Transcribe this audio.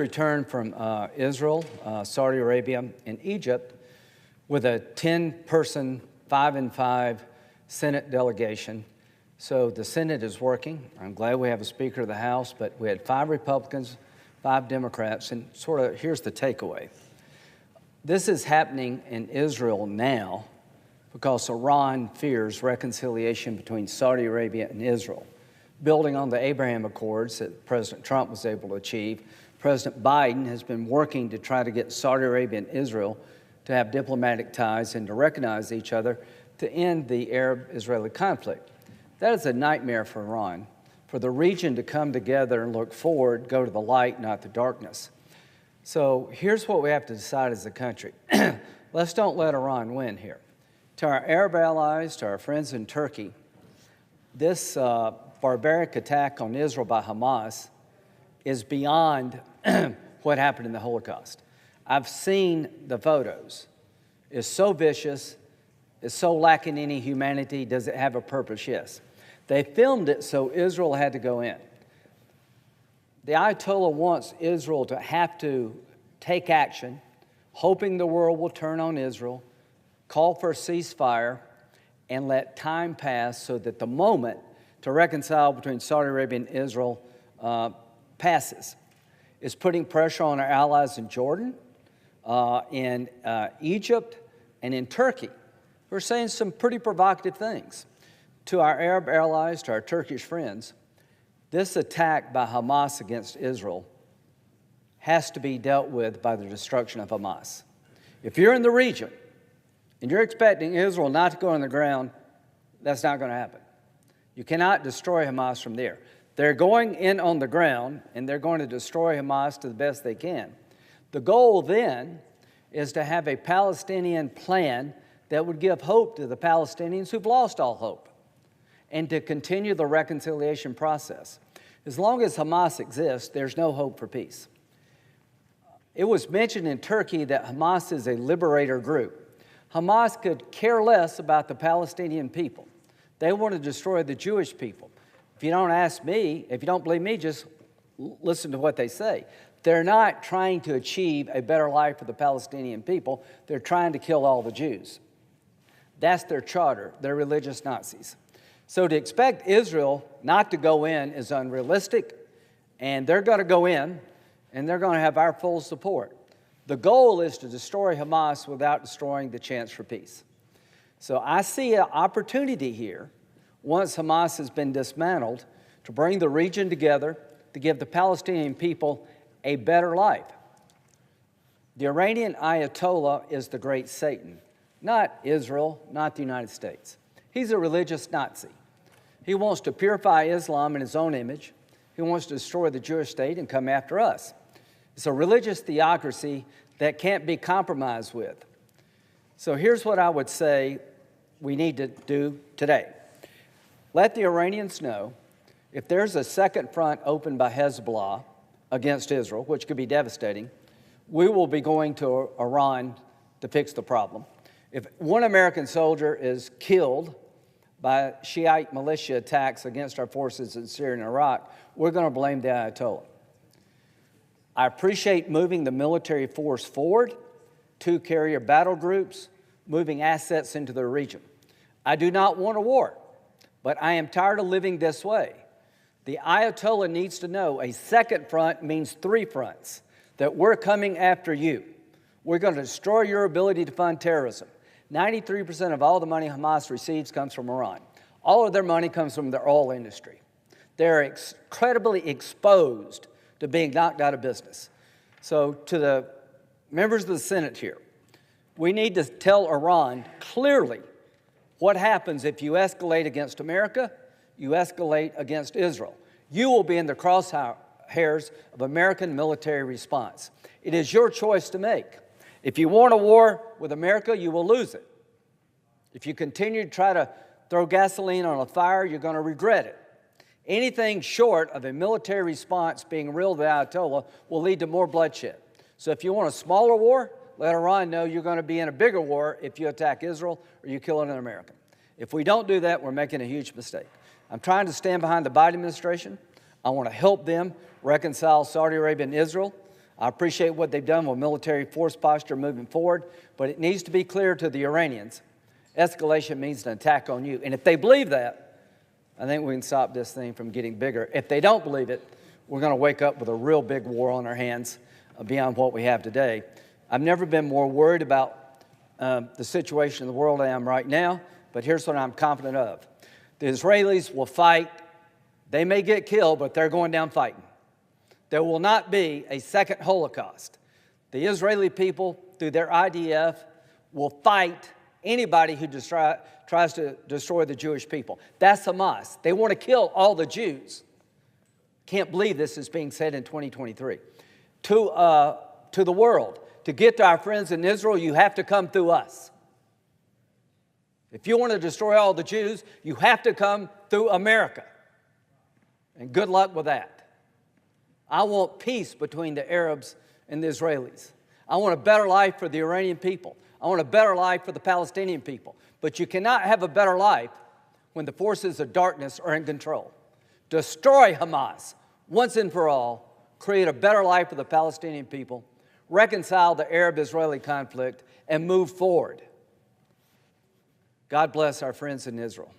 returned from Israel, Saudi Arabia, and Egypt with a 10-person, 5-and-5 Senate delegation. So the Senate is working. I'm glad we have a Speaker of the House, but we had 5 Republicans, 5 Democrats, and sort of here's the takeaway. This is happening in Israel now because Iran fears reconciliation between Saudi Arabia and Israel. Building on the Abraham Accords that President Trump was able to achieve, President Biden has been working to try to get Saudi Arabia and Israel to have diplomatic ties and to recognize each other to end the Arab-Israeli conflict. That is a nightmare for Iran, for the region to come together and look forward, go to the light, not the darkness. So here's what we have to decide as a country. Let's don't let Iran win here. To our Arab allies, to our friends in Turkey, this barbaric attack on Israel by Hamas is beyond what happened in the Holocaust. I've seen the photos. It's so vicious. It's so lacking any humanity. Does it have a purpose? Yes. They filmed it so Israel had to go in. The Ayatollah wants Israel to have to take action, hoping the world will turn on Israel, call for a ceasefire, and let time pass so that the moment to reconcile between Saudi Arabia and Israel passes. It's putting pressure on our allies in Jordan, in Egypt, and in Turkey. We're saying some pretty provocative things. To our Arab allies, to our Turkish friends, this attack by Hamas against Israel has to be dealt with by the destruction of Hamas. If you're in the region and you're expecting Israel not to go on the ground, that's not going to happen. You cannot destroy Hamas from there. They're going in on the ground, and they're going to destroy Hamas to the best they can. The goal then is to have a Palestinian plan that would give hope to the Palestinians who've lost all hope, and to continue the reconciliation process. As long as Hamas exists, there's no hope for peace. It was mentioned in Turkey that Hamas is a liberator group. Hamas could care less about the Palestinian people. They want to destroy the Jewish people. If you don't ask me, if you don't believe me, just listen to what they say. They're not trying to achieve a better life for the Palestinian people. They're trying to kill all the Jews. That's their charter. They're religious Nazis. So to expect Israel not to go in is unrealistic, and they're going to go in, and they're going to have our full support. The goal is to destroy Hamas without destroying the chance for peace. So I see an opportunity here, once Hamas has been dismantled, to bring the region together, to give the Palestinian people a better life. The Iranian Ayatollah is the great Satan, not Israel, not the United States. He's a religious Nazi. He wants to purify Islam in his own image. He wants to destroy the Jewish state and come after us. It's a religious theocracy that can't be compromised with. So here's what I would say we need to do today. Let the Iranians know if there's a second front opened by Hezbollah against Israel, which could be devastating, we will be going to Iran to fix the problem. If one American soldier is killed by Shiite militia attacks against our forces in Syria and Iraq, we're going to blame the Ayatollah. I appreciate moving the military force forward, 2 carrier battle groups, moving assets into the region. I do not want a war, but I am tired of living this way. The Ayatollah needs to know a second front means 3 fronts, that we're coming after you. We're going to destroy your ability to fund terrorism. 93% of all the money Hamas receives comes from Iran. All of their money comes from their oil industry. They're incredibly exposed to being knocked out of business. So to the members of the Senate here, we need to tell Iran clearly what happens if you escalate against America, you escalate against Israel. You will be in the crosshairs of American military response. It is your choice to make. If you want a war with America, you will lose it. If you continue to try to throw gasoline on a fire, you're going to regret it. Anything short of a military response being real to the Ayatollah will lead to more bloodshed. So if you want a smaller war, let Iran know you're going to be in a bigger war if you attack Israel or you kill an American. If we don't do that, we're making a huge mistake. I'm trying to stand behind the Biden administration. I want to help them reconcile Saudi Arabia and Israel. I appreciate what they've done with military force posture moving forward, but it needs to be clear to the Iranians, escalation means an attack on you. And if they believe that, I think we can stop this thing from getting bigger. If they don't believe it, we're going to wake up with a real big war on our hands beyond what we have today. I've never been more worried about the situation in the world I am right now, but here's what I'm confident of. The Israelis will fight. They may get killed, but they're going down fighting. There will not be a second Holocaust. The Israeli people, through their IDF, will fight anybody who tries to destroy the Jewish people. That's Hamas. They want to kill all the Jews. Can't believe this is being said in 2023. To the world, to get to our friends in Israel, you have to come through us. If you want to destroy all the Jews, you have to come through America. And good luck with that. I want peace between the Arabs and the Israelis. I want a better life for the Iranian people. I want a better life for the Palestinian people. But you cannot have a better life when the forces of darkness are in control. Destroy Hamas once and for all. Create a better life for the Palestinian people. Reconcile the Arab-Israeli conflict and move forward. God bless our friends in Israel.